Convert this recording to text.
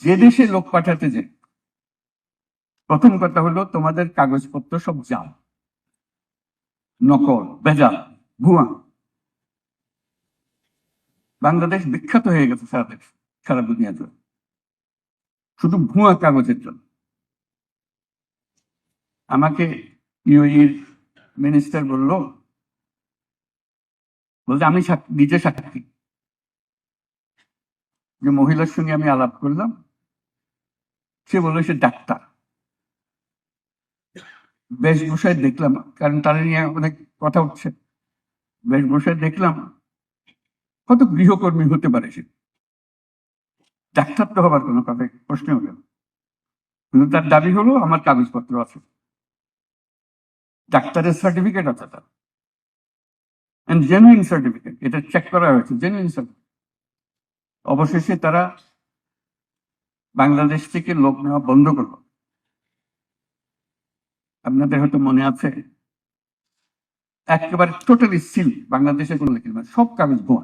যে দেশে লোক পাঠাতে যে প্রথম কথা হলো তোমাদের কাগজপত্র সব জাল, নকল, বেজাল, ভুয়া। বাংলাদেশ বিখ্যাত হয়ে গেছে সারা দুনিয়া জুড়ে শুধু ভুয়া কাগজের জন্য। আমাকে ইউএইর মিনিস্টার বলতে আমি নিজে সাক্ষী যে মহিলার সঙ্গে আমি আলাপ করলাম, সে বললো সে ডাক্তার। বেশভূষায় দেখলাম, কারণ তারা নিয়ে অনেক কথা উঠছে, বেশভূষায় দেখলাম কত গৃহকর্মী হতে পারে সে, ডাক্তার তো হবার কোনো কথা প্রশ্ন হলো না। কিন্তু তার দাবি হলো আমার কাগজপত্র আছে, ডাক্তারের সার্টিফিকেট আছে তার, জেনুইন সার্টিফিকেট, এটা চেক করা হয়েছে, জেনুইন সার্টিফিকেট। অবশেষে তারা বাংলাদেশ থেকে লোক নেওয়া বন্ধ করলো। আপনাদের হয়তো মনে আছে, একেবারে টোটালি সিল, বাংলাদেশে কোনো লিখে সব কাগজ ভুয়া।